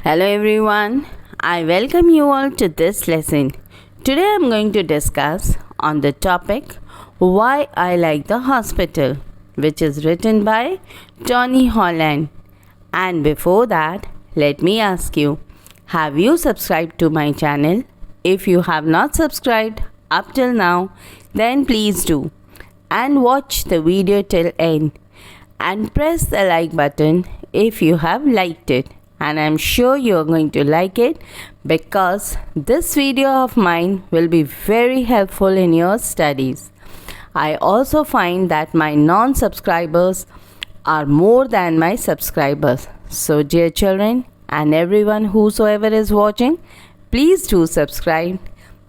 Hello everyone, I welcome you all to this lesson. Today I am going to discuss on the topic Why I Like the Hospital, which is written by Tony Hoagland. And before that, let me ask you, have you subscribed to my channel? If you have not subscribed up till now, then please do and watch the video till end and press the like button if you have liked it. And I'm sure you're going to like it because this video of mine will be very helpful in your studies. I also find that my non-subscribers are more than my subscribers. So dear children and everyone whosoever is watching, please do subscribe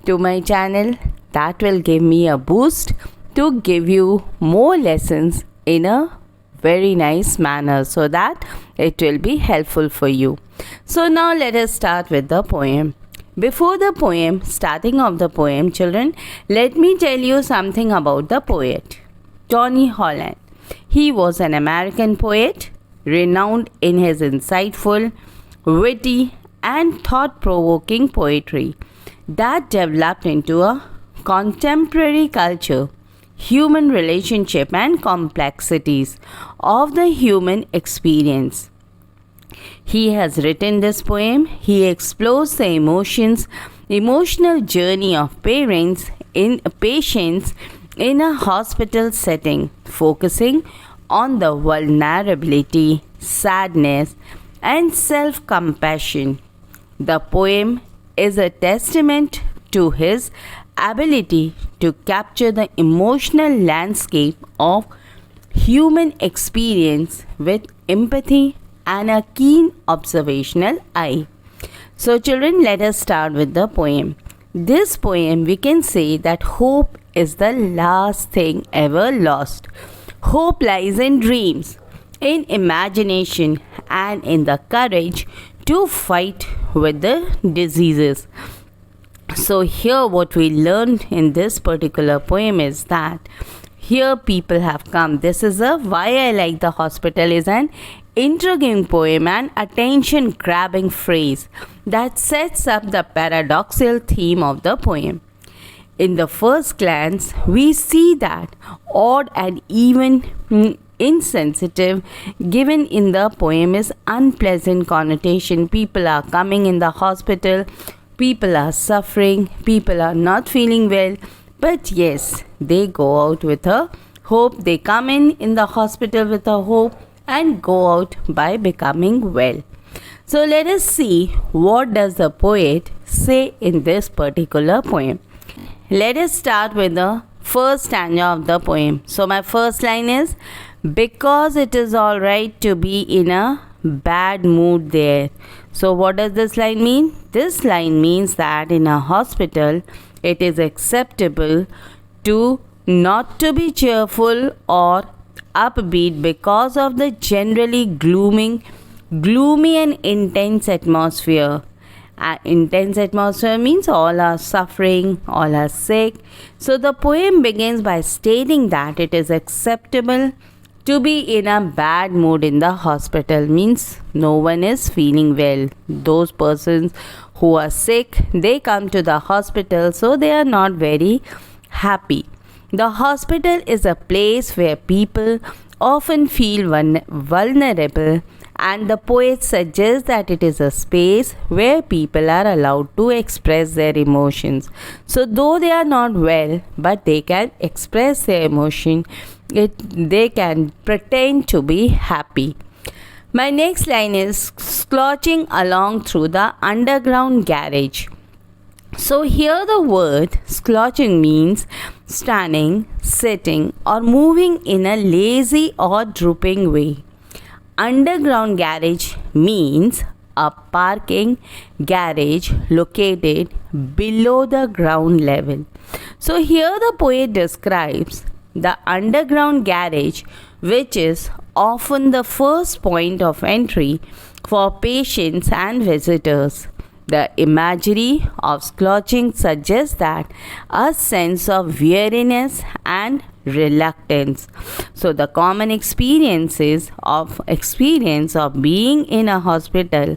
to my channel. That will give me a boost to give you more lessons in a very nice manner so that it will be helpful for you. So now let us start with the poem. Before the poem, starting of the poem, children, let me tell you something about the poet, Tony Hoagland. He was an American poet, renowned in his insightful, witty, and thought-provoking poetry that developed into a contemporary culture, human relationship and complexities of the human experience. He has written this poem. He explores the emotional journey of patients in a hospital setting, focusing on the vulnerability, sadness, and self-compassion. The poem is a testament to his ability to capture the emotional landscape of human experience with empathy and a keen observational eye. So children, let us start with the poem. This poem, we can say that hope is the last thing ever lost. Hope lies in dreams, in imagination, and in the courage to fight with the diseases. So here what we learned in this particular poem is that here people have come. This is a Why I Like the Hospital is an intriguing poem and attention grabbing phrase that sets up the paradoxical theme of the poem. In the first glance, we see that odd and even insensitive given in the poem is unpleasant connotation. People are coming in the hospital. People are suffering, people are not feeling well, but yes, they go out with a hope. They come in the hospital with a hope and go out by becoming well. So let us see what does the poet say in this particular poem. Let us start with the first stanza of the poem. So my first line is, because it is all right to be in a bad mood there. So what does this line mean? This line means that in a hospital it is acceptable to not to be cheerful or upbeat because of the generally gloomy and intense atmosphere. Intense atmosphere means all are suffering, all are sick. So the poem begins by stating that it is acceptable to be in a bad mood in the hospital, means no one is feeling well. Those persons who are sick, they come to the hospital, so they are not very happy. The hospital is a place where people often feel vulnerable, and the poet suggests that it is a space where people are allowed to express their emotions. So though they are not well, but they can express their emotion. They can pretend to be happy. My next line is slouching along through the underground garage. So here the word slouching means standing, sitting, or moving in a lazy or drooping way. Underground garage means a parking garage located below the ground level. So here the poet describes the underground garage, which is often the first point of entry for patients and visitors. The imagery of slouching suggests that a sense of weariness and reluctance. So the common experience of being in a hospital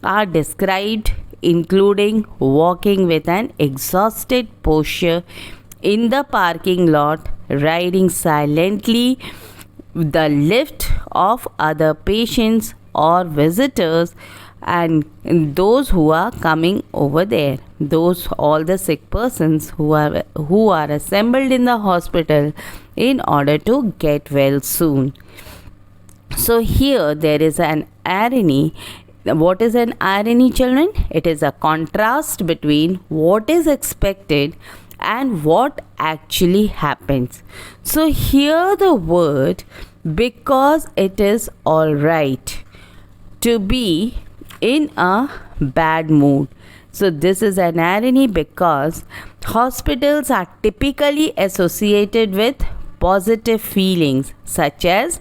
are described, including walking with an exhausted posture in the parking lot, riding silently the lift of other patients or visitors, and those who are coming over there, those all the sick persons who are assembled in the hospital in order to get well soon. So here there is an irony. What is an irony, children? It is a contrast between what is expected and what actually happens. So here the word because it is all right to be in a bad mood. So this is an irony because hospitals are typically associated with positive feelings such as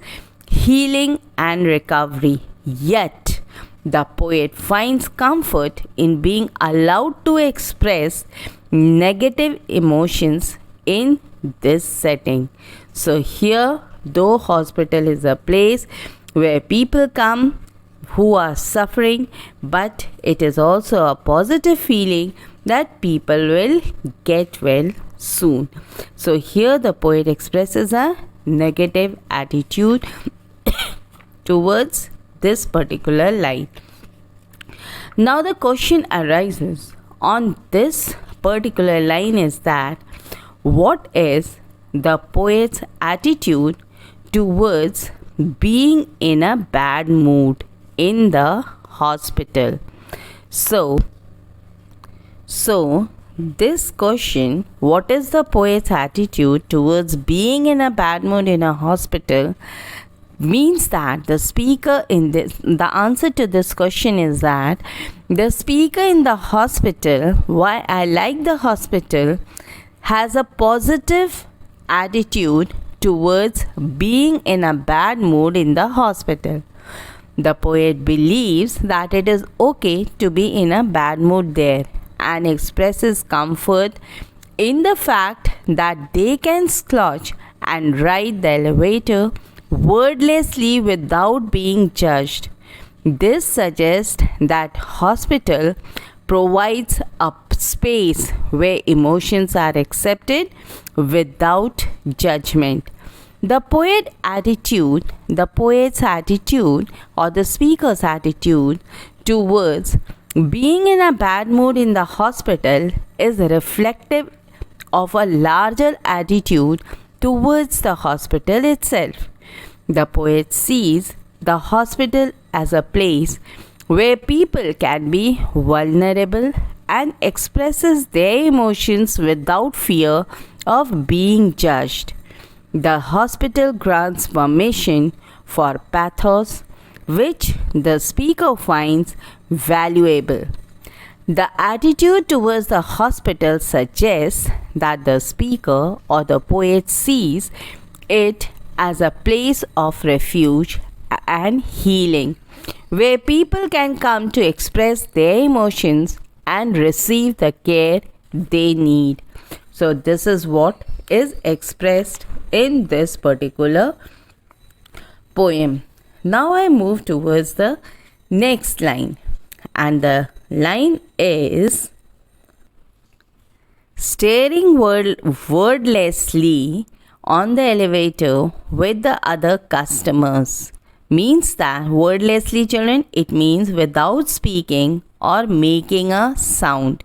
healing and recovery. Yet the poet finds comfort in being allowed to express negative emotions in this setting. So here, though hospital is a place where people come who are suffering, but it is also a positive feeling that people will get well soon. So here the poet expresses a negative attitude towards this particular line. Now the question arises on this particular line is that what is the poet's attitude towards being in a bad mood in the hospital? So this question, what is the poet's attitude towards being in a bad mood in a hospital, means that the answer to this question is that the speaker in the hospital, why I like the hospital, has a positive attitude towards being in a bad mood in the hospital. The poet believes that it is okay to be in a bad mood there and expresses comfort in the fact that they can slouch and ride the elevator wordlessly without being judged. This suggests that hospital provides a space where emotions are accepted without judgment. The poet's attitude or the speaker's attitude towards being in a bad mood in the hospital is reflective of a larger attitude towards the hospital itself. The poet sees the hospital as a place where people can be vulnerable and expresses their emotions without fear of being judged. The hospital grants permission for pathos, which the speaker finds valuable. The attitude towards the hospital suggests that the speaker or the poet sees it as a place of refuge and healing, where people can come to express their emotions and receive the care they need. So this is what is expressed in this particular poem. Now I move towards the next line, and the line is staring wordlessly on the elevator with the other customers. Means that wordlessly, children, it means without speaking or making a sound.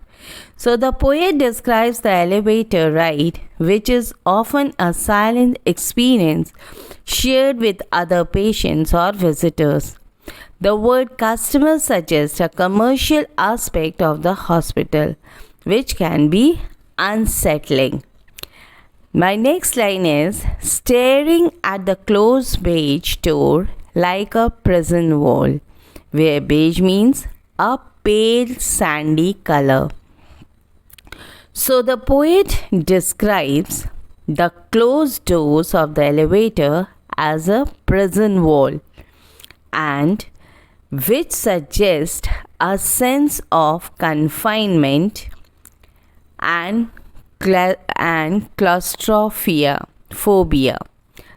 So the poet describes the elevator ride, which is often a silent experience shared with other patients or visitors. The word customer suggests a commercial aspect of the hospital, which can be unsettling. My next line is staring at the closed beige door like a prison wall, where beige means a pale sandy color. So the poet describes the closed doors of the elevator as a prison wall, and which suggests a sense of confinement and claustrophobia.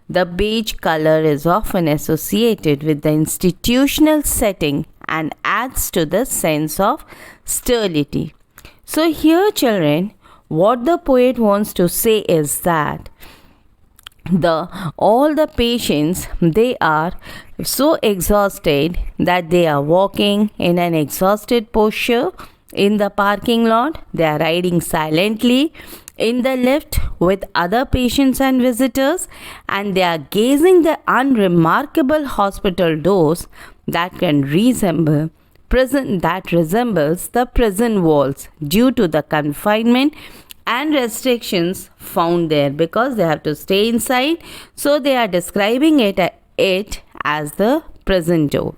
The beige color is often associated with the institutional setting and adds to the sense of sterility. So here, children, what the poet wants to say is that all the patients, they are so exhausted that they are walking in an exhausted posture in the parking lot. They are riding silently in the lift with other patients and visitors, and they are gazing the unremarkable hospital doors that can resembles the prison walls due to the confinement and restrictions found there, because they have to stay inside. So they are describing it as the prison door.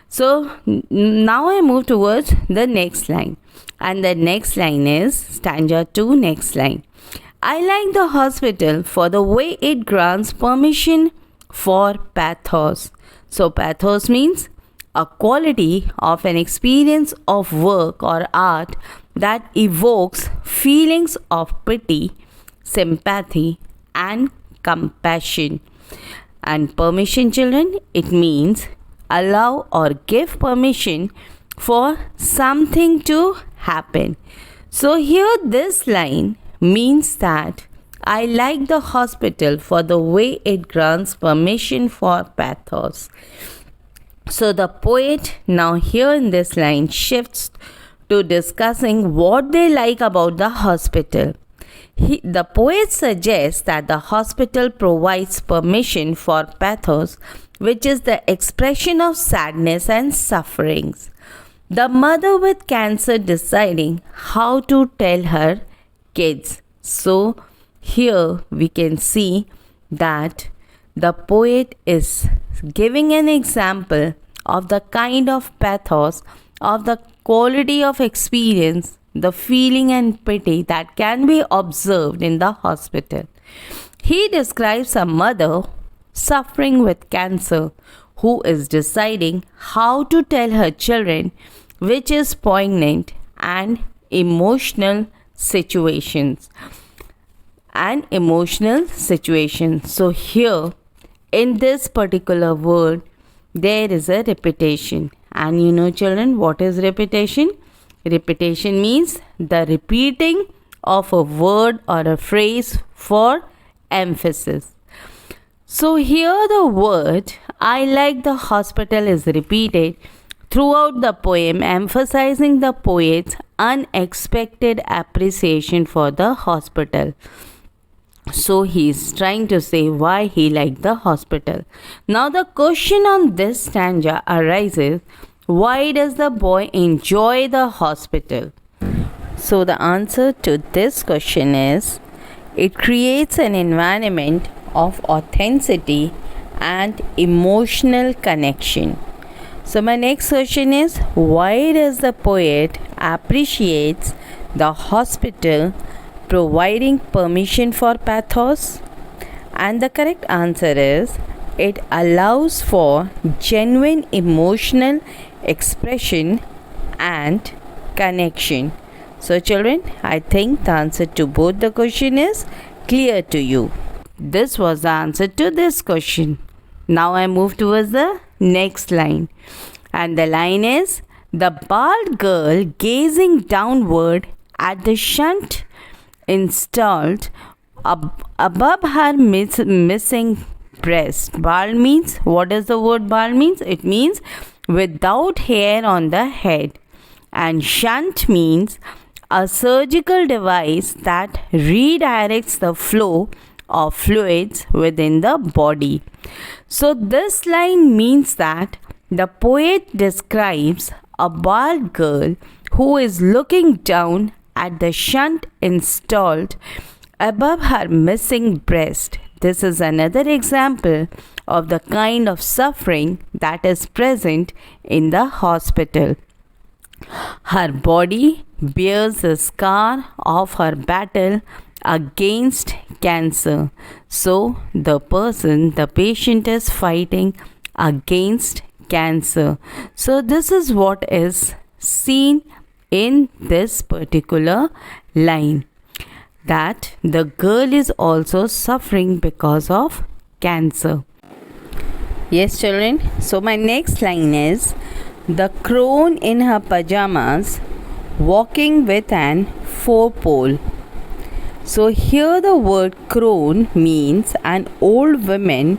So now I move towards the next line, and the next line is stanza 2, next line. I like the hospital for the way it grants permission for pathos. So pathos means a quality of an experience of work or art that evokes feelings of pity, sympathy, and compassion. And permission, children, it means allow or give permission for something to happen. So here this line means that I like the hospital for the way it grants permission for pathos. So the poet now here in this line shifts to discussing what they like about the hospital. The poet suggests that the hospital provides permission for pathos, which is the expression of sadness and sufferings. The mother with cancer deciding how to tell her kids. So here we can see that the poet is giving an example of the kind of pathos, of the quality of experience, the feeling and pity that can be observed in the hospital. He describes a mother suffering with cancer who is deciding how to tell her children, which is poignant and emotional situations. So here in this particular word there is a repetition, and you know, children, what is repetition? Repetition means the repeating of a word or a phrase for emphasis. So here the word I like the hospital is repeated throughout the poem, emphasizing the poet's unexpected appreciation for the hospital. So he is trying to say why he liked the hospital. Now the question on this stanza arises, why does the boy enjoy the hospital? So the answer to this question is, it creates an environment of authenticity and emotional connection. So my next question is, why does the poet appreciates the hospital providing permission for pathos? And the correct answer is, it allows for genuine emotional expression and connection. So children, I think the answer to both the question is clear to you. This was the answer to this question. Now I move towards the next line, and the line is, the bald girl gazing downward at the shunt installed above her missing breast. Bald means, what does the word bald means? It means without hair on the head. And shunt means a surgical device that redirects the flow of fluids within the body. So this line means that the poet describes a bald girl who is looking down at the shunt installed above her missing breast. This is another example of the kind of suffering that is present in the hospital. Her body bears the scar of her battle against cancer. So the patient is fighting against cancer. So this is what is seen in this particular line, that the girl is also suffering because of cancer. Yes children, so my next line is, The crone in her pajamas walking with an four-pole. So here the word crone means an old woman,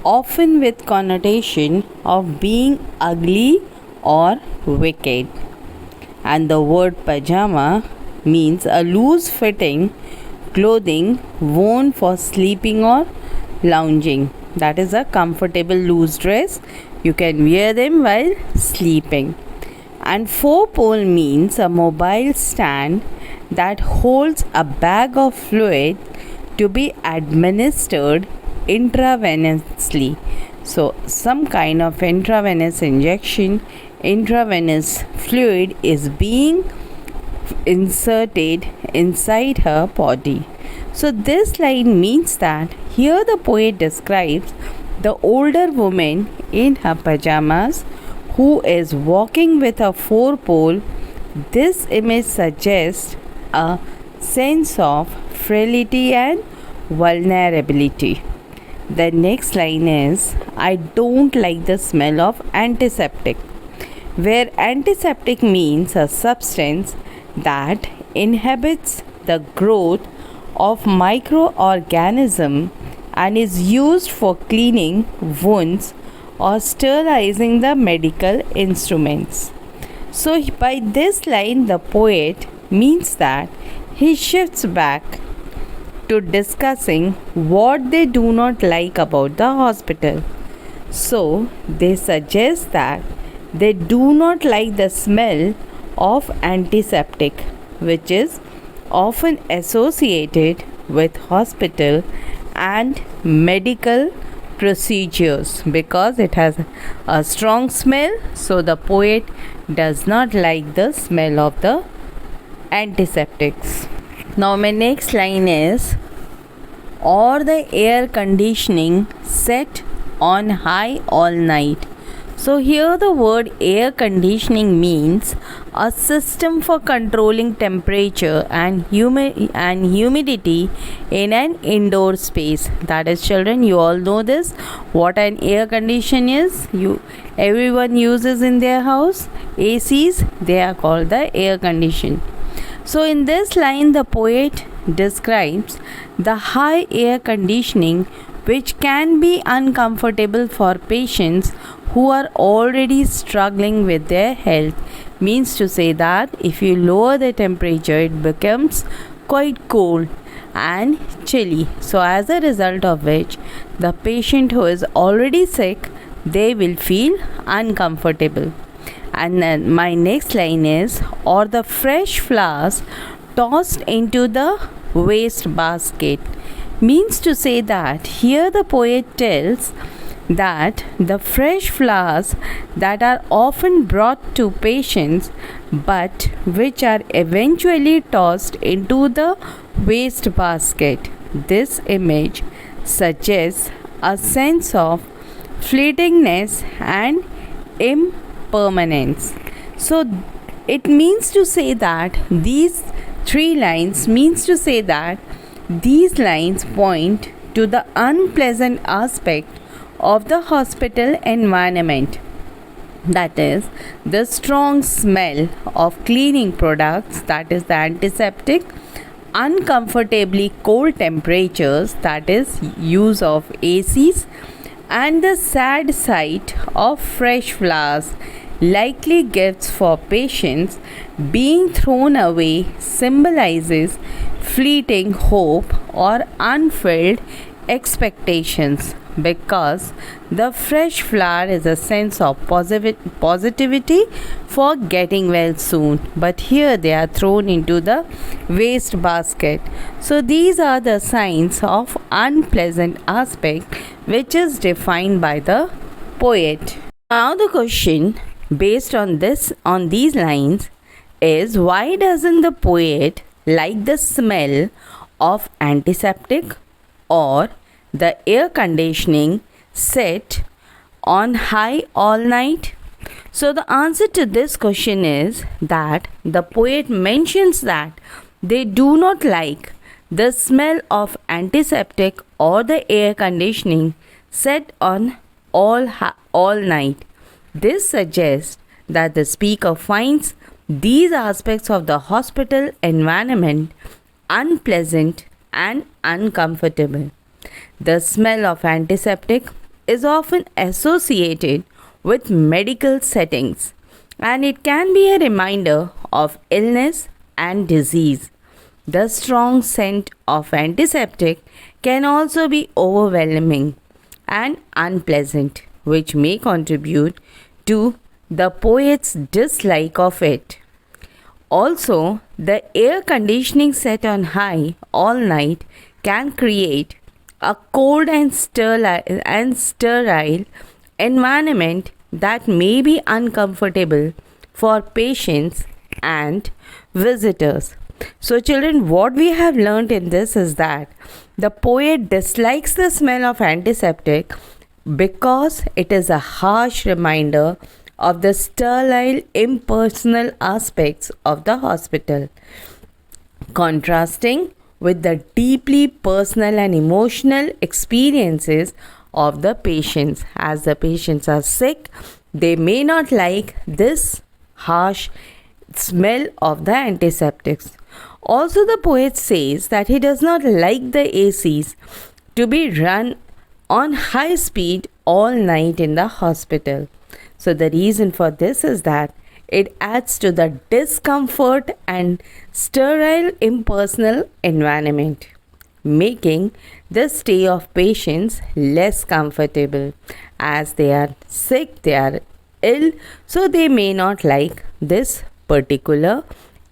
often with connotation of being ugly or wicked. And the word pajama means a loose fitting clothing worn for sleeping or lounging. That is a comfortable loose dress. You can wear them while sleeping. And four-pole means a mobile stand that holds a bag of fluid to be administered intravenously. So some kind of intravenous injection, intravenous fluid is being inserted inside her body. So this line means that here the poet describes the older woman in her pajamas who is walking with a four-pole. This image suggests a sense of frailty and vulnerability. The next line is, I don't like the smell of antiseptic, where antiseptic means a substance that inhibits the growth of microorganisms and is used for cleaning wounds or sterilizing the medical instruments. So by this line the poet means that he shifts back to discussing what they do not like about the hospital. So they suggest that they do not like the smell of antiseptic, which is often associated with hospital and medical procedures because it has a strong smell. So the poet does not like the smell of the antiseptics. Now my next line is, or the air conditioning set on high all night. So here the word air conditioning means a system for controlling temperature and humidity in an indoor space. That is, children, you all know this, what an air condition is. Everyone uses in their house ACs, they are called the air condition. So in this line the poet describes the high air conditioning which can be uncomfortable for patients who are already struggling with their health. Means to say that if you lower the temperature it becomes quite cold and chilly. So as a result of which the patient who is already sick, they will feel uncomfortable. And then my next line is, or the fresh flowers tossed into the waste basket. Means to say that here the poet tells that the fresh flowers that are often brought to patients but which are eventually tossed into the waste basket. This image suggests a sense of fleetingness and impermanence. So it means to say that these three lines means to say that these lines point to the unpleasant aspect of the hospital environment, that is the strong smell of cleaning products, that is the antiseptic, uncomfortably cold temperatures, that is use of ACs, and the sad sight of fresh flowers, likely gifts for patients, being thrown away symbolizes fleeting hope or unfulfilled expectations, because the fresh flower is a sense of positivity for getting well soon, but here they are thrown into the waste basket. So these are the signs of unpleasant aspect which is defined by the poet. Now the question based on these lines is, why doesn't the poet like the smell of antiseptic or the air conditioning set on high all night? So the answer to this question is that the poet mentions that they do not like the smell of antiseptic or the air conditioning set on all night. This suggests that the speaker finds these aspects of the hospital environment unpleasant and uncomfortable. The smell of antiseptic is often associated with medical settings, and it can be a reminder of illness and disease. The strong scent of antiseptic can also be overwhelming and unpleasant, which may contribute to the poet's dislike of it. Also, the air conditioning set on high all night can create a cold and sterile environment that may be uncomfortable for patients and visitors. So, children, what we have learnt in this is that the poet dislikes the smell of antiseptic because it is a harsh reminder of the sterile, impersonal aspects of the hospital, contrasting with the deeply personal and emotional experiences of the patients. As the patients are sick, they may not like this harsh smell of the antiseptics. Also, the poet says that he does not like the ACs to be run on high speed all night in the hospital. So the reason for this is that it adds to the discomfort and sterile, impersonal environment, making the stay of patients less comfortable. As they are sick, they are ill, so they may not like this particular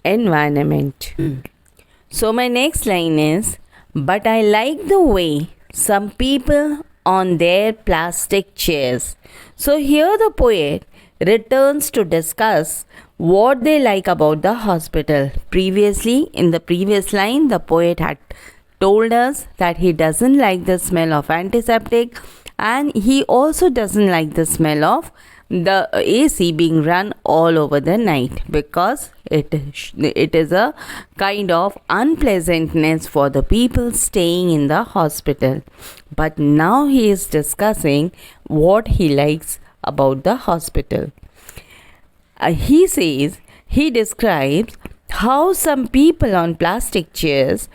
environment. So my next line is, but I like the way some people on their plastic chairs. So here the poet returns to discuss what they like about the hospital. Previously, in the previous line, the poet had told us that he doesn't like the smell of antiseptic, and he also doesn't like the smell of the AC being run all over the night, because it is a kind of unpleasantness for the people staying in the hospital. But now he is discussing what he likes about the hospital. He describes how some people on plastic chairs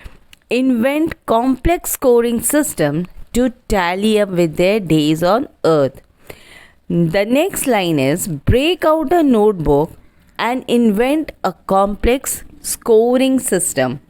invent complex scoring system to tally up with their days on earth. The next line is, break out a notebook and invent a complex scoring system.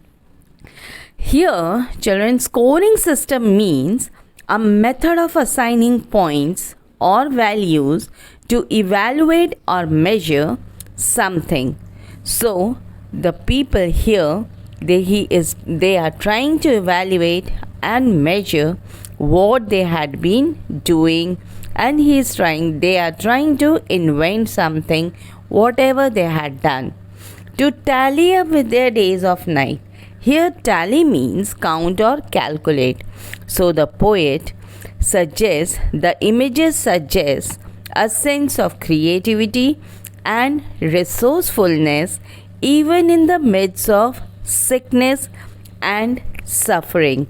Here, children, scoring system means a method of assigning points or values to evaluate or measure something. So, the people here, they are trying to evaluate and measure what they had been doing, and they are trying to invent something, whatever they had done, to tally up with their days of night. Here, tally means count or calculate. So the poet suggests, the images suggest a sense of creativity and resourcefulness even in the midst of sickness and suffering.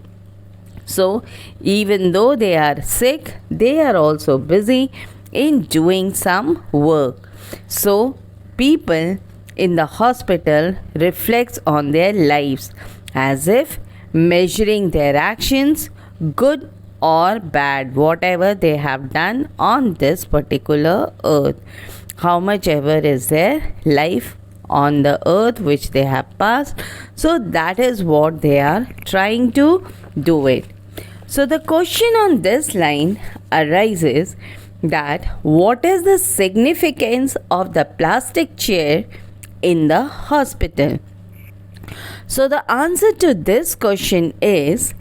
So, even though they are sick, they are also busy in doing some work. So, people in the hospital reflects on their lives as if measuring their actions, good or bad, whatever they have done on this particular earth, how much ever is their life on the earth which they have passed. So that is what they are trying to do it. So the question on this line arises that what is the significance of the plastic chair in the hospital? So the answer to this question is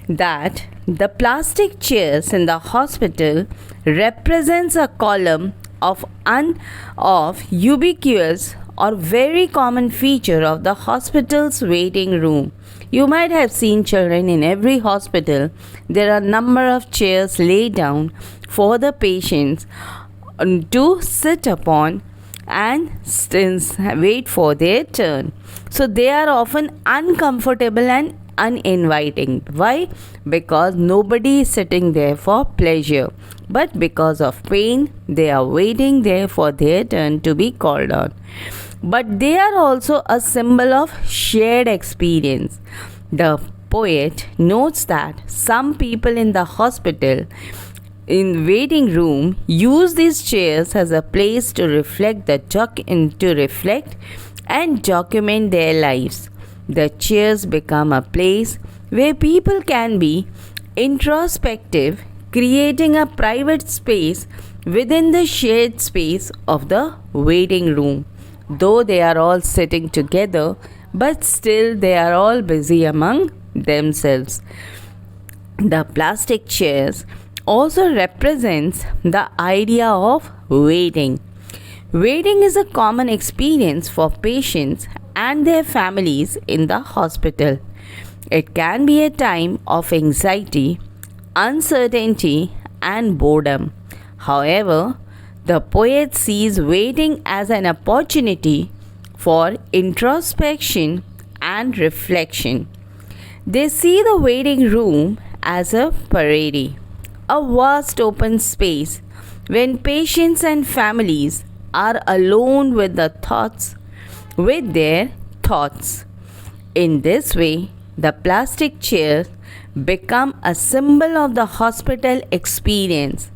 that the plastic chairs in the hospital represents a column of ubiquitous or very common feature of the hospital's waiting room. You might have seen, children, in every hospital there are a number of chairs laid down for the patients to sit upon and wait for their turn. So they are often uncomfortable and uninviting. Why? Because nobody is sitting there for pleasure, but because of pain, they are waiting there for their turn to be called on. But they are also a symbol of shared experience. The poet notes that some people in the hospital in waiting room use these chairs as a place to reflect and document their lives. The chairs become a place where people can be introspective, creating a private space within the shared space of the waiting room. Though they are all sitting together, but still they are all busy among themselves. The plastic chairs also represents the idea of waiting. Waiting is a common experience for patients and their families in the hospital. It can be a time of anxiety, uncertainty, and boredom. However, the poet sees waiting as an opportunity for introspection and reflection. They see the waiting room as a parade, a vast open space when patients and families are alone with their thoughts. In this way, the plastic chairs become a symbol of the hospital experience,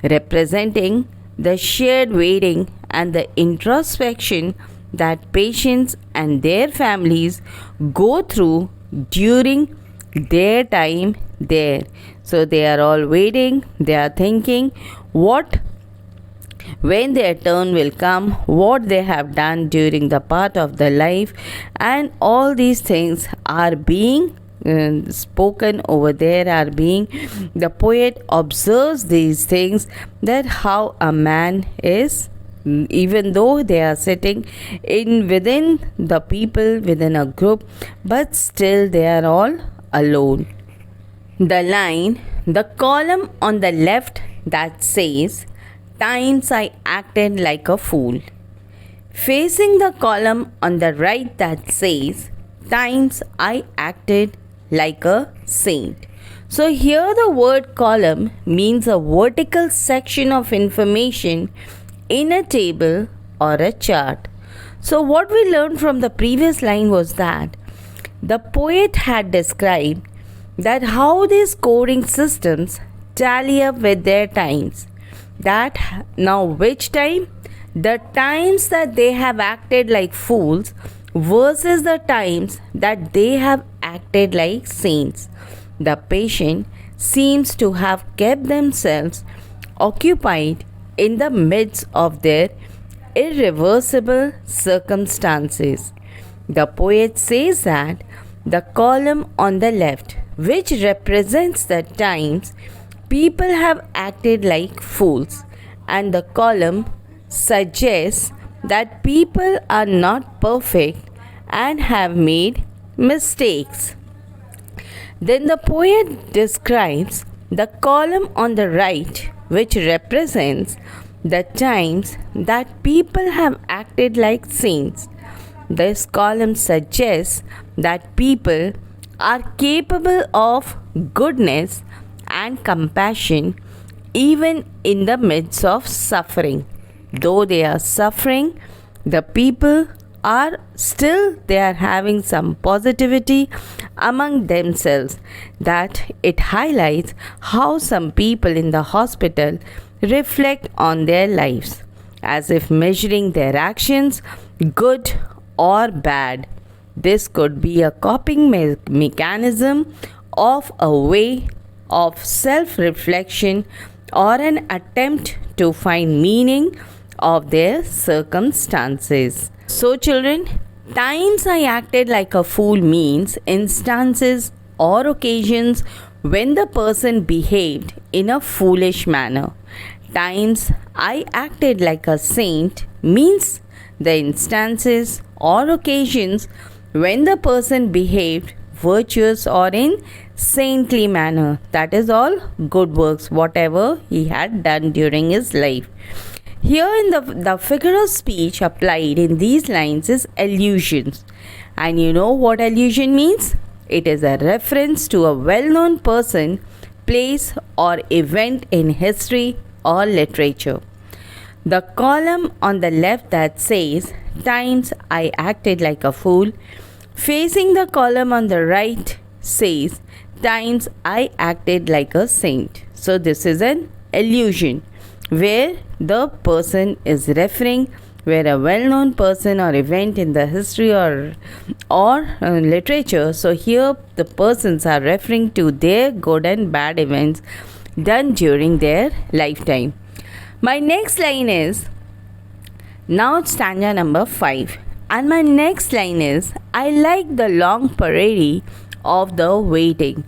representing the shared waiting and the introspection that patients and their families go through during their time there. So they are all waiting, they are thinking when their turn will come, what they have done during the part of their life, and all these things are being spoken over there, the poet observes these things, that how a man is, even though they are sitting within the people within a group, but still they are all alone. The column on the left that says, "Times I acted like a fool," facing the column on the right that says, "Times I acted like a saint." So here the word column means a vertical section of information in a table or a chart. So what we learned from the previous line was that the poet had described that how these coding systems tally up with their times. That now which time? The times that they have acted like fools versus the times that they have acted like saints. The patient seems to have kept themselves occupied in the midst of their irreversible circumstances. The poet says that the column on the left, which represents the times people have acted like fools, and the column suggests that people are not perfect and have made mistakes. Then the poet describes the column on the right, which represents the times that people have acted like saints. This column suggests that people are capable of goodness and compassion even in the midst of suffering. Though they are suffering, the people are still they are having some positivity among themselves, that it highlights how some people in the hospital reflect on their lives as if measuring their actions good or bad. This could be a coping mechanism of a way of self-reflection or an attempt to find meaning of their circumstances. So children, times I acted like a fool means instances or occasions when the person behaved in a foolish manner. Times I acted like a saint means the instances or occasions when the person behaved virtuous or in saintly manner. That is all good works, whatever he had done during his life. Here in the figure of speech applied in these lines is allusions. And you know what allusion means? It is a reference to a well-known person, place, or event in history or literature. The column on the left that says, "Times I acted like a fool," facing the column on the right says, "Times I acted like a saint." So this is an allusion where the person is referring, where a well-known person or event in the history or literature. So here the persons are referring to their good and bad events done during their lifetime. My next line is, now stanza number 5. And my next line is, "I like the long parade of the waiting."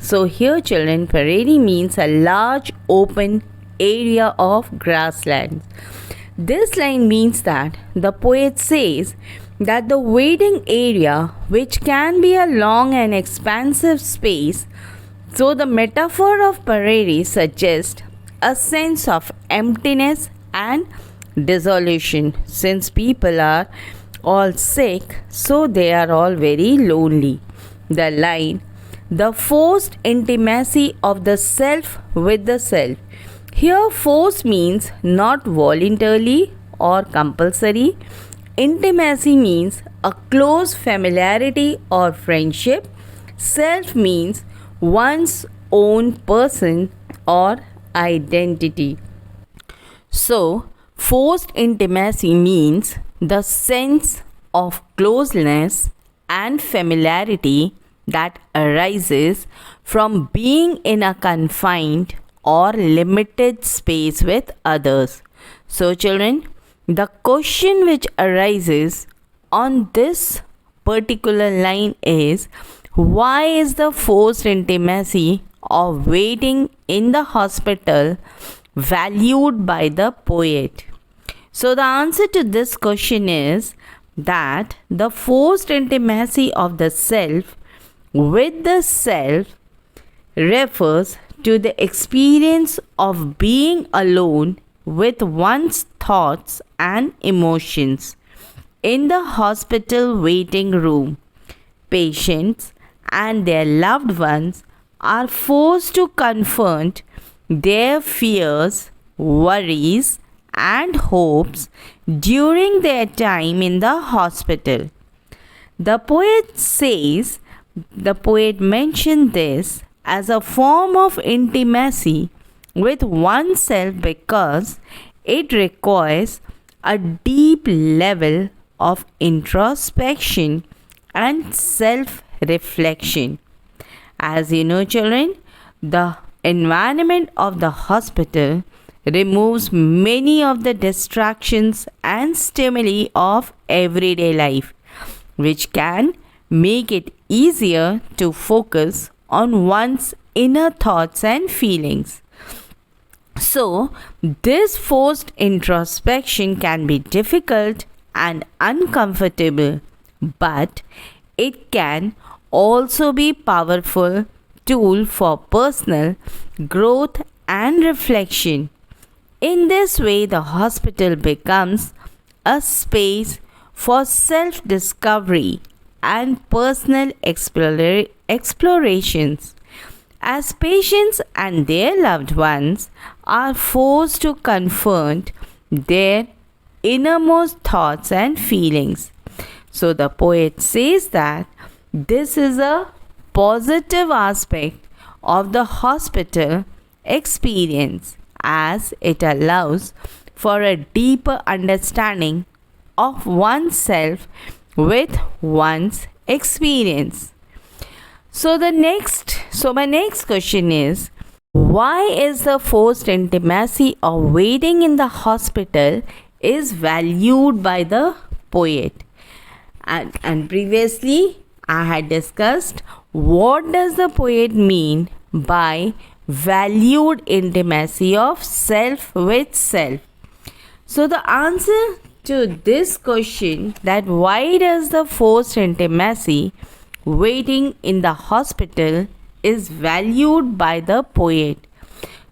So here children, parade means a large open area of grasslands. This line means that the poet says that the waiting area, which can be a long and expansive space, so the metaphor of parade suggests a sense of emptiness and dissolution. Since people are all sick, so they are all very lonely. The line, "the forced intimacy of the self with the self." Here force means not voluntarily or compulsory. Intimacy means a close familiarity or friendship. Self means one's own person or identity. So, forced intimacy means the sense of closeness and familiarity that arises from being in a confined or limited space with others. So children, the question which arises on this particular line is, why is the forced intimacy of waiting in the hospital valued by the poet? So the answer to this question is that the forced intimacy of the self with the self refers to the experience of being alone with one's thoughts and emotions. In the hospital waiting room, patients and their loved ones are forced to confront their fears, worries, and hopes during their time in the hospital. The poet mentioned this as a form of intimacy with oneself because it requires a deep level of introspection and self-reflection. As you know children, the environment of the hospital removes many of the distractions and stimuli of everyday life, which can make it easier to focus on one's inner thoughts and feelings. So, this forced introspection can be difficult and uncomfortable, but it can also be a powerful tool for personal growth and reflection. In this way, the hospital becomes a space for self-discovery and personal explorations. As patients and their loved ones are forced to confront their innermost thoughts and feelings. So the poet says that this is a positive aspect of the hospital experience, as it allows for a deeper understanding of oneself with one's experience. So my next question is, why is the forced intimacy of waiting in the hospital is valued by the poet? And previously I had discussed what does the poet mean by valued intimacy of self with self. So the answer to this question, that why does the forced intimacy waiting in the hospital is valued by the poet.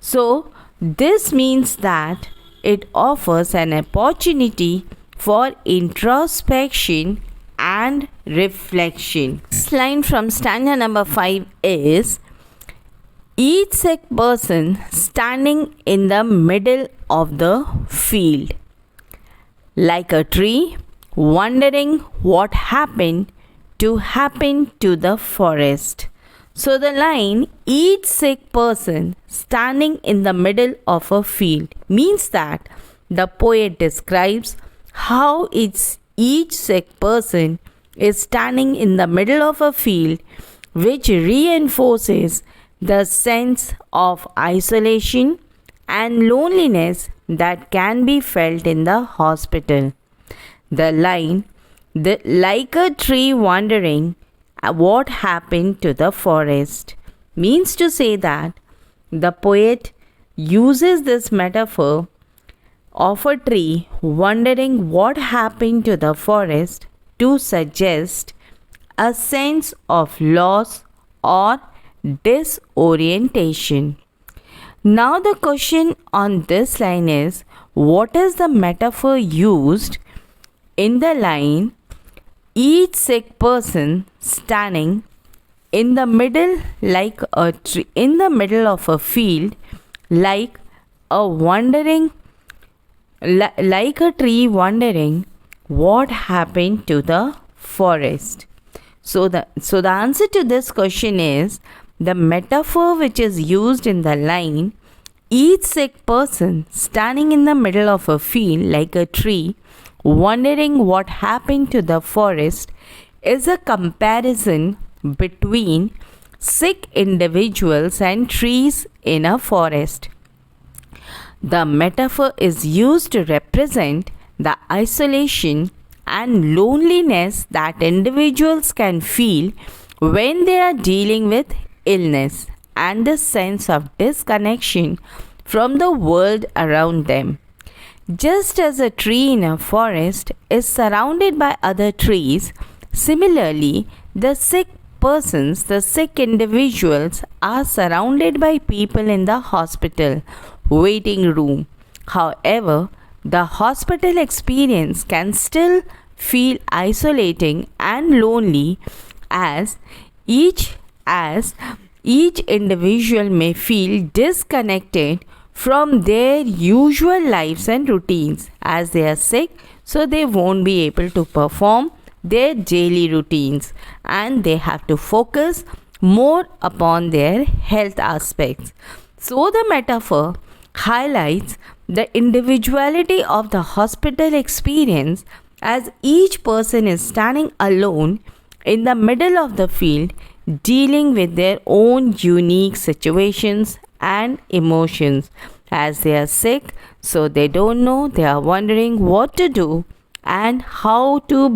So this means that it offers an opportunity for introspection and reflection. This line from stanza number 5 is, each sick person standing in the middle of the field, like a tree, wondering what happened to the forest. So the line, each sick person standing in the middle of a field, means that the poet describes how each sick person is standing in the middle of a field, which reinforces the sense of isolation and loneliness that can be felt in the hospital. The line, like a tree wondering what happened to the forest, means to say that the poet uses this metaphor of a tree wondering what happened to the forest to suggest a sense of loss or disorientation. Now the question on this line is, what is the metaphor used in the line, each sick person standing in the middle like a tree, in the middle of a field, like a tree wondering what happened to the forest. So the answer to this question is, the metaphor which is used in the line, each sick person standing in the middle of a field like a tree, wondering what happened to the forest, is a comparison between sick individuals and trees in a forest. The metaphor is used to represent the isolation and loneliness that individuals can feel when they are dealing with illness and the sense of disconnection from the world around them. Just as a tree in a forest is surrounded by other trees, similarly, the sick individuals are surrounded by people in the hospital waiting room. However, the hospital experience can still feel isolating and lonely as each individual may feel disconnected from their usual lives and routines. As they are sick, so they won't be able to perform their daily routines and they have to focus more upon their health aspects. So the metaphor highlights the individuality of the hospital experience, as each person is standing alone in the middle of the field, dealing with their own unique situations and emotions. As they are sick, so they don't know, they are wondering what to do and how to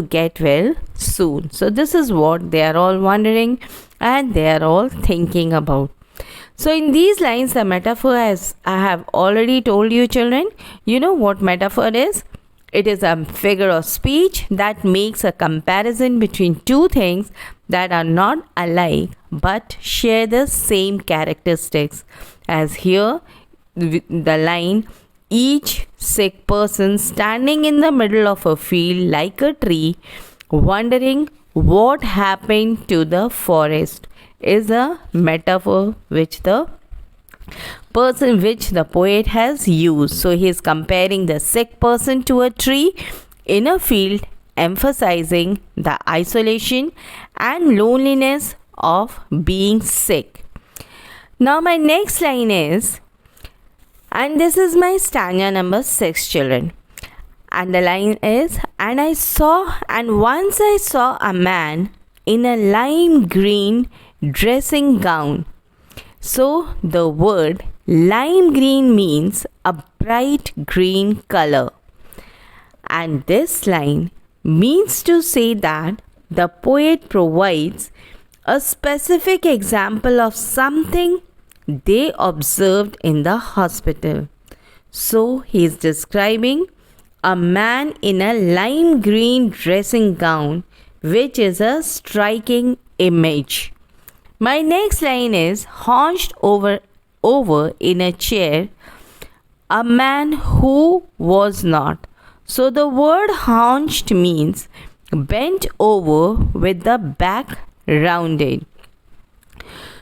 get well soon. So this is what they are all wondering and they are all thinking about. So in these lines, the metaphor, as I have already told you children, you know what metaphor is? It is a figure of speech that makes a comparison between two things that are not alike but share the same characteristics. As here, the line, each sick person standing in the middle of a field like a tree, wondering what happened to the forest, is a metaphor which the poet has used. So he is comparing the sick person to a tree in a field, emphasizing the isolation and loneliness of being sick. Now my next line is, and this is my stanza number 6 children, and the line is, and once I saw a man in a lime green dressing gown. So the word lime green means a bright green color, and this line means to say that the poet provides a specific example of something they observed in the hospital. So he is describing a man in a lime green dressing gown, which is a striking image. My next line is, hunched over in a chair, a man who was not. So the word hunched means bent over with the back rounded.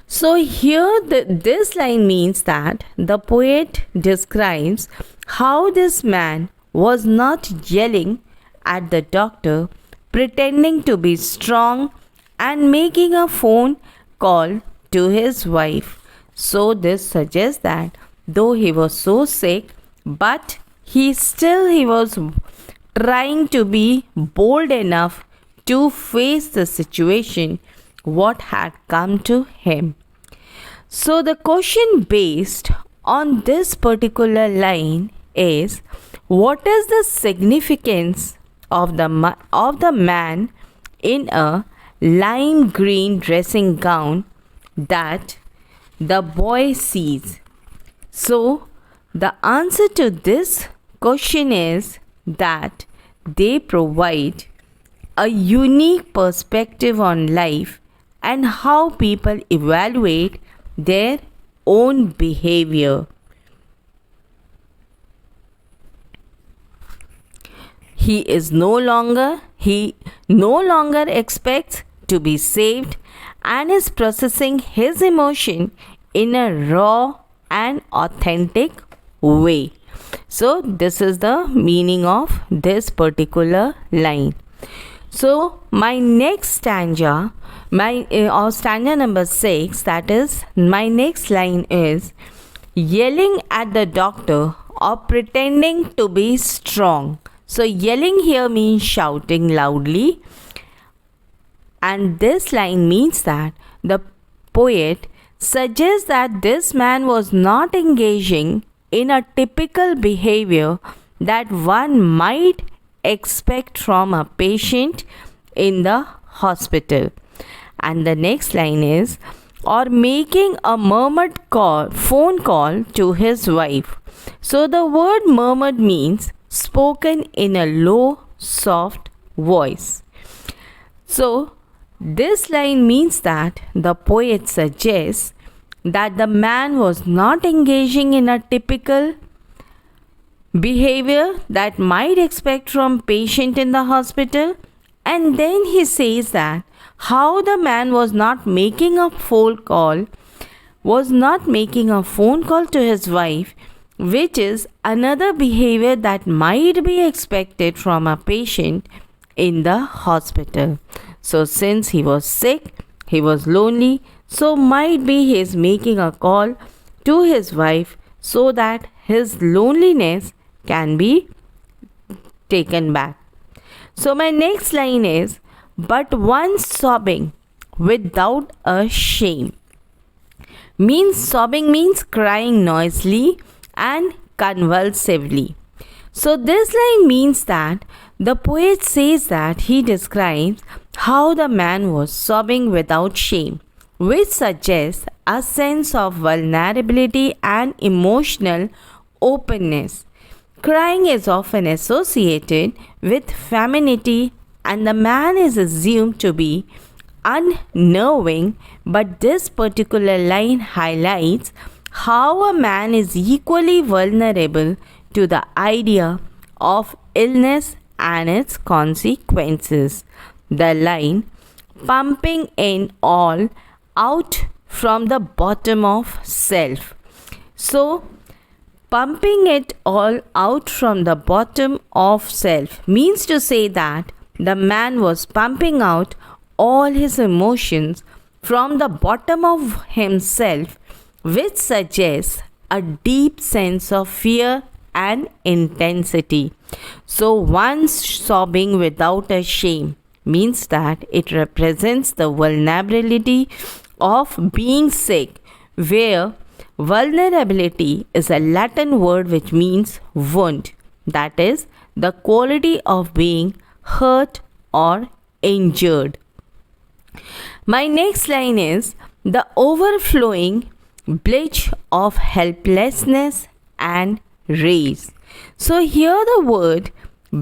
So here this line means that the poet describes how this man was not yelling at the doctor, pretending to be strong and making a phone call to his wife. So this suggests that though he was so sick, but he was trying to be bold enough to face the situation what had come to him. So the question based on this particular line is, what is the significance of the man in a lime green dressing gown that the boy sees? So the answer to this question is that they provide a unique perspective on life and how people evaluate their own behavior. He no longer expects to be saved and is processing his emotion in a raw and authentic way. So this is the meaning of this particular line. So my next stanza, stanza number 6, that is my next line is, yelling at the doctor or pretending to be strong. So yelling here means shouting loudly, and this line means that the poet suggests that this man was not engaging in a typical behavior that one might expect from a patient in the hospital. And the next line is, or making a murmured phone call to his wife. So the word murmured means spoken in a low, soft voice. So this line means that the poet suggests that the man was not engaging in a typical behavior that might expect from patient in the hospital, and then he says that how the man was not making a phone call to his wife, which is another behavior that might be expected from a patient in the hospital. So since he was sick, he was lonely, so might be he is making a call to his wife so that his loneliness can be taken back. So my next line is, but one sobbing without a shame. Sobbing means crying noisily and convulsively. So this line means that the poet says that he describes how the man was sobbing without shame, which suggests a sense of vulnerability and emotional openness. Crying is often associated with femininity, and the man is assumed to be unnerving, but this particular line highlights how a man is equally vulnerable to the idea of illness and its consequences. The line, pumping in all out from the bottom of self. So, pumping it all out from the bottom of self means to say that the man was pumping out all his emotions from the bottom of himself, which suggests a deep sense of fear and intensity. So one sobbing without a shame means that it represents the vulnerability of being sick, where vulnerability is a Latin word which means wound, that is, the quality of being hurt or injured. My next line is the overflowing bridge of helplessness and rage. So here the word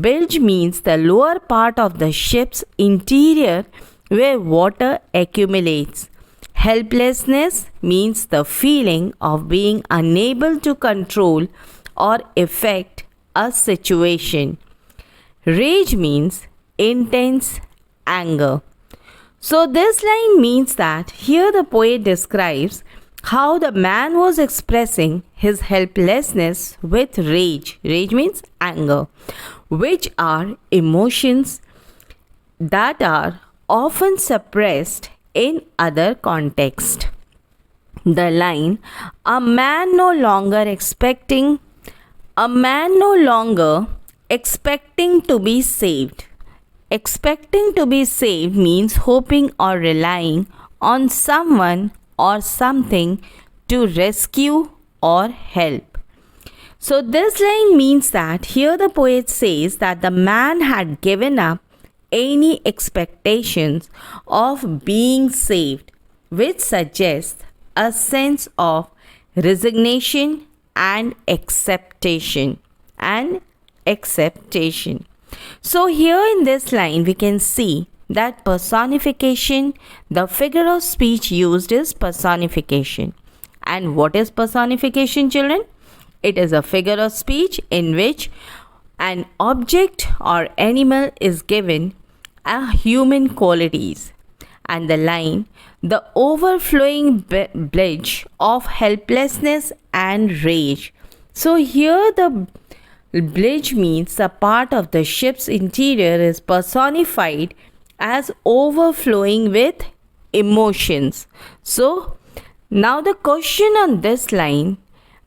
bilge means the lower part of the ship's interior where water accumulates. Helplessness means the feeling of being unable to control or affect a situation. Rage means intense anger. So this line means that here the poet describes how the man was expressing his helplessness with rage. Rage means anger, which are emotions that are often suppressed in other contexts. The line, a man no longer expecting to be saved. Expecting to be saved means hoping or relying on someone or something to rescue or help. So this line means that here the poet says that the man had given up any expectations of being saved, which suggests a sense of resignation and acceptation. So here in this line we can see that personification, the figure of speech used is personification. And what is personification, children? It is a figure of speech in which an object or animal is given a human qualities. And the line, the overflowing bledge of helplessness and rage. So here the bledge means the part of the ship's interior is personified as overflowing with emotions. So now the question on this line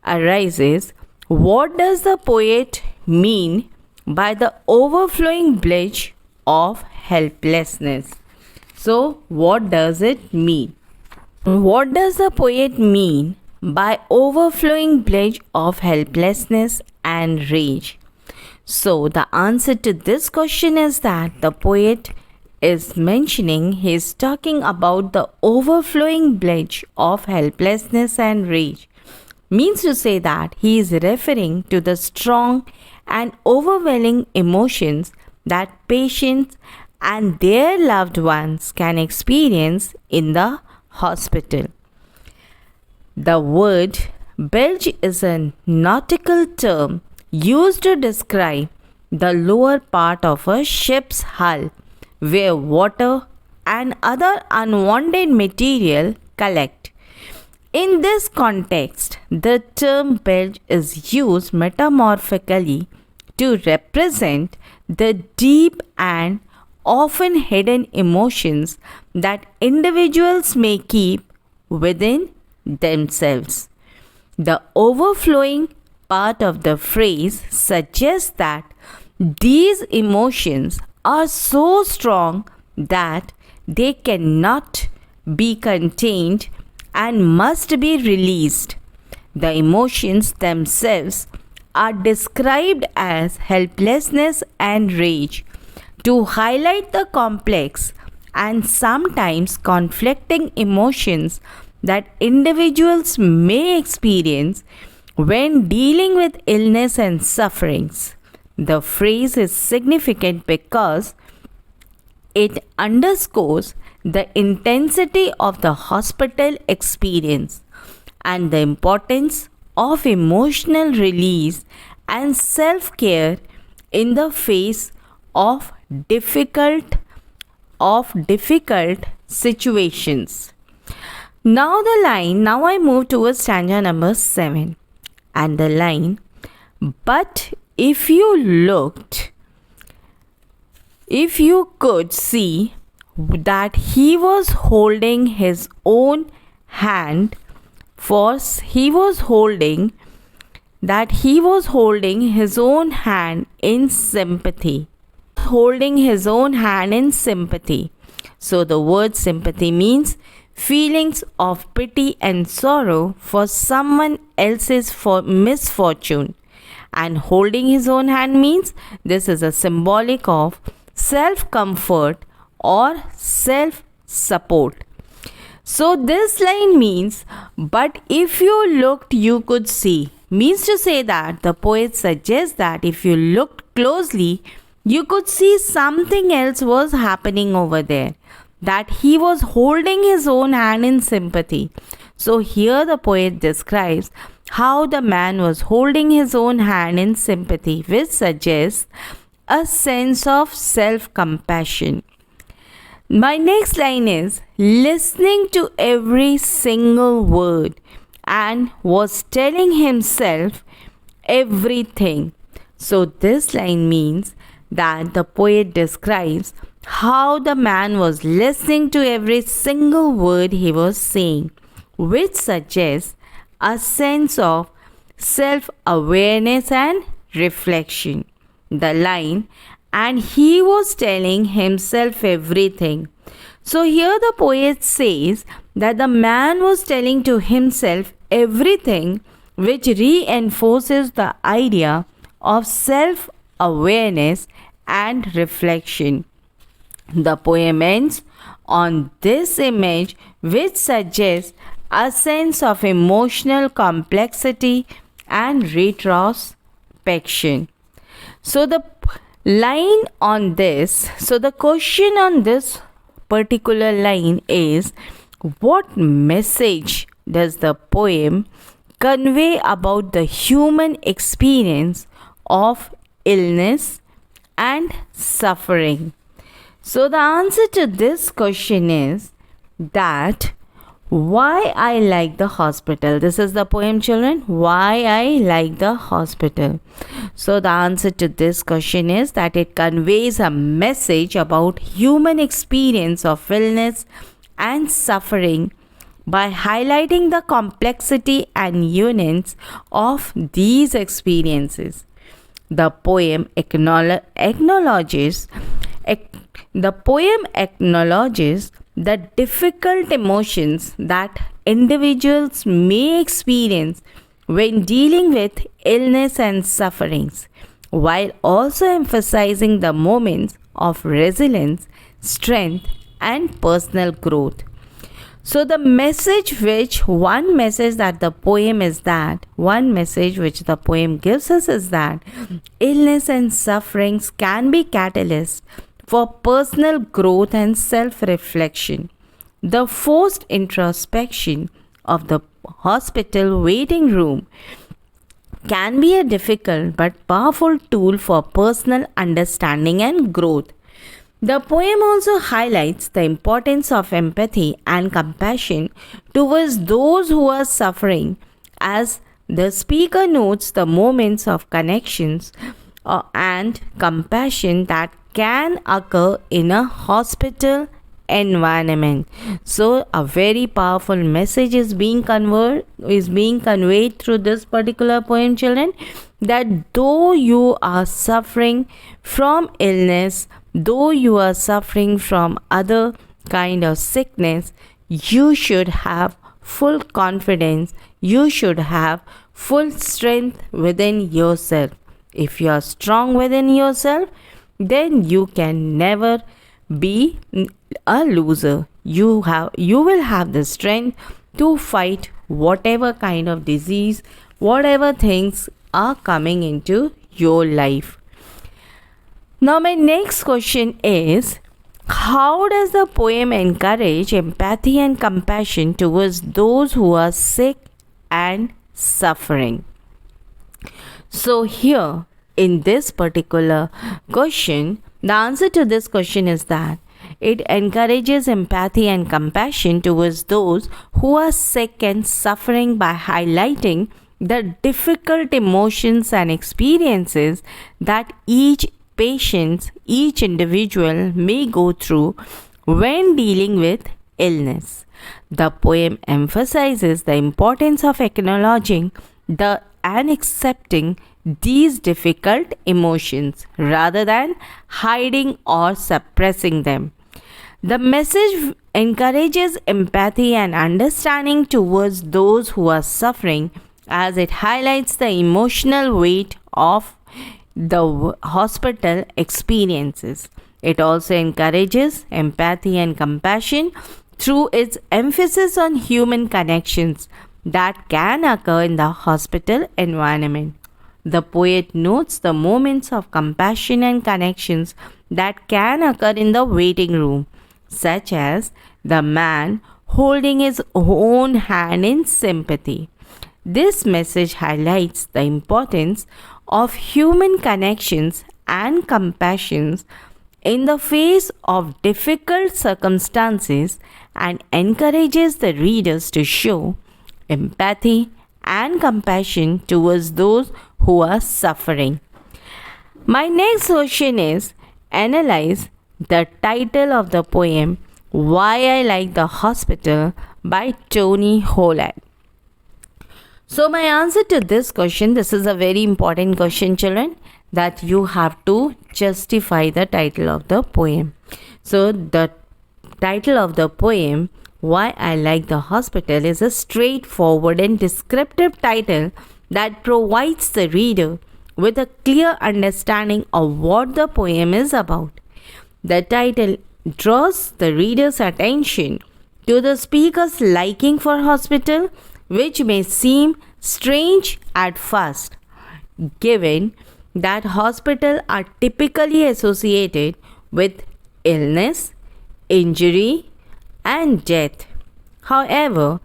arises, what does the poet mean by the overflowing bledge of helplessness? So what does it mean? What does the poet mean by overflowing bledge of helplessness and rage? So the answer to this question is that the poet is mentioning, he is talking about the overflowing bledge of helplessness and rage. Means to say that he is referring to the strong and overwhelming emotions that patients and their loved ones can experience in the hospital. The word bilge is a nautical term used to describe the lower part of a ship's hull where water and other unwanted material collect. In this context, the term bilge is used metaphorically to represent the deep and often hidden emotions that individuals may keep within themselves. The overflowing part of the phrase suggests that these emotions are so strong that they cannot be contained and must be released. The emotions themselves are described as helplessness and rage to highlight the complex and sometimes conflicting emotions that individuals may experience when dealing with illness and sufferings. The phrase is significant because it underscores the intensity of the hospital experience and the importance of emotional release and self-care in the face of difficult situations. Now I move towards stanza number 7, and the line, but if you could see that he was holding his own hand, he was holding his own hand in sympathy. So the word sympathy means feelings of pity and sorrow for someone else's misfortune. And holding his own hand means this is a symbolic of self-comfort or self-support. So this line means, but if you looked, you could see. Means to say that the poet suggests that if you looked closely, you could see something else was happening over there. That he was holding his own hand in sympathy. So here the poet describes how the man was holding his own hand in sympathy, which suggests a sense of self-compassion. My next line is listening to every single word and was telling himself everything. So this line means that the poet describes how the man was listening to every single word he was saying, which suggests a sense of self-awareness and reflection. The line, and he was telling himself everything. So here the poet says that the man was telling to himself everything, which reinforces the idea of self-awareness and reflection. The poem ends on this image, which suggests a sense of emotional complexity and retrospection. So the question on this particular line is, what message does the poem convey about the human experience of illness and suffering? So the answer to this question is that why I like the hospital. This is the poem, children. Why I like the hospital. So the answer to this question is that it conveys a message about human experience of illness and suffering by highlighting the complexity and nuance of these experiences. The poem acknowledges the difficult emotions that individuals may experience when dealing with illness and sufferings, while also emphasizing the moments of resilience, strength, and personal growth. So the one message which the poem gives us is that illness and sufferings can be catalysts for personal growth and self-reflection. The forced introspection of the hospital waiting room can be a difficult but powerful tool for personal understanding and growth. The poem also highlights the importance of empathy and compassion towards those who are suffering, as the speaker notes the moments of connections and compassion that can occur in a hospital environment. So a very powerful message is being conveyed through this particular poem, children, that though you are suffering from illness, though you are suffering from other kind of sickness, you should have full confidence, you should have full strength within yourself. If you are strong within yourself, then you can never be a loser. You will have the strength to fight whatever kind of disease, whatever things are coming into your life. Now my next question is, how does the poem encourage empathy and compassion towards those who are sick and suffering? So here in this particular question, the answer to this question is that it encourages empathy and compassion towards those who are sick and suffering by highlighting the difficult emotions and experiences that each individual may go through when dealing with illness. The poem emphasizes the importance of acknowledging and accepting these difficult emotions rather than hiding or suppressing them. The message encourages empathy and understanding towards those who are suffering, as it highlights the emotional weight of the hospital experiences. It also encourages empathy and compassion through its emphasis on human connections that can occur in the hospital environment. The poet notes the moments of compassion and connections that can occur in the waiting room, such as the man holding his own hand in sympathy. This message highlights the importance of human connections and compassion in the face of difficult circumstances and encourages the readers to show empathy and compassion towards those who are suffering. My next question is analyze the title of the poem Why I Like the Hospital by Tony Hoagland. So my answer to this question, this is a very important question, children, that you have to justify the title of the poem. So the title of the poem Why I Like the Hospital is a straightforward and descriptive title that provides the reader with a clear understanding of what the poem is about. The title draws the reader's attention to the speaker's liking for hospital, which may seem strange at first, given that hospitals are typically associated with illness, injury, and death. However,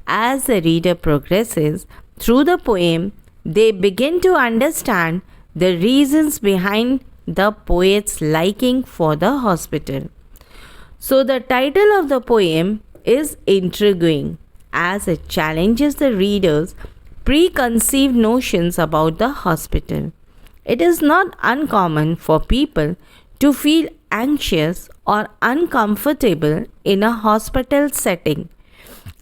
as the reader progresses through the poem, they begin to understand the reasons behind the poet's liking for the hospital. So the title of the poem is intriguing as it challenges the reader's preconceived notions about the hospital. It is not uncommon for people to feel anxious or uncomfortable in a hospital setting,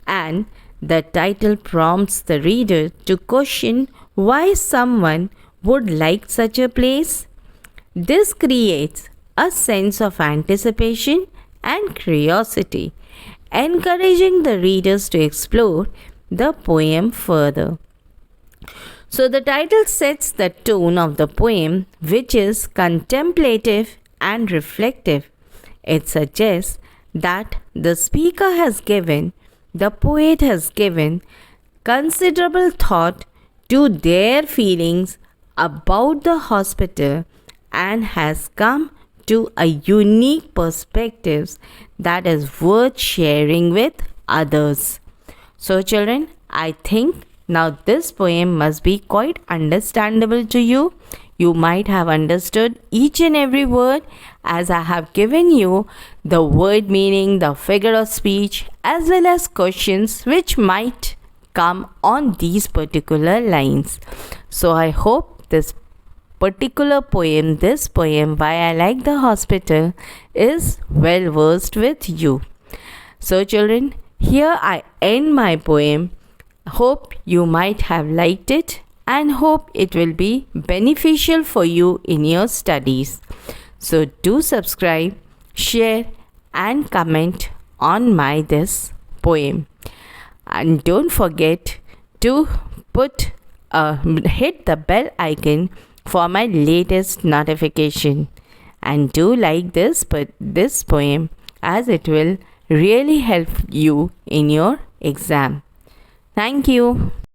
and the title prompts the reader to question why someone would like such a place. This creates a sense of anticipation and curiosity, encouraging the readers to explore the poem further. So the title sets the tone of the poem, which is contemplative and reflective. It suggests that the poet has given considerable thought to their feelings about the hospital and has come to a unique perspective that is worth sharing with others. So children, I think now this poem must be quite understandable to you. You might have understood each and every word as I have given you the word meaning, the figure of speech, as well as questions which might come on these particular lines. So I hope this poem Why I Like the Hospital is well versed with you. So children, here I end my poem. Hope you might have liked it and hope it will be beneficial for you in your studies. So do subscribe, share and comment on this poem. And don't forget to hit the bell icon for my latest notification. And do like this poem as it will really help you in your exam. Thank you.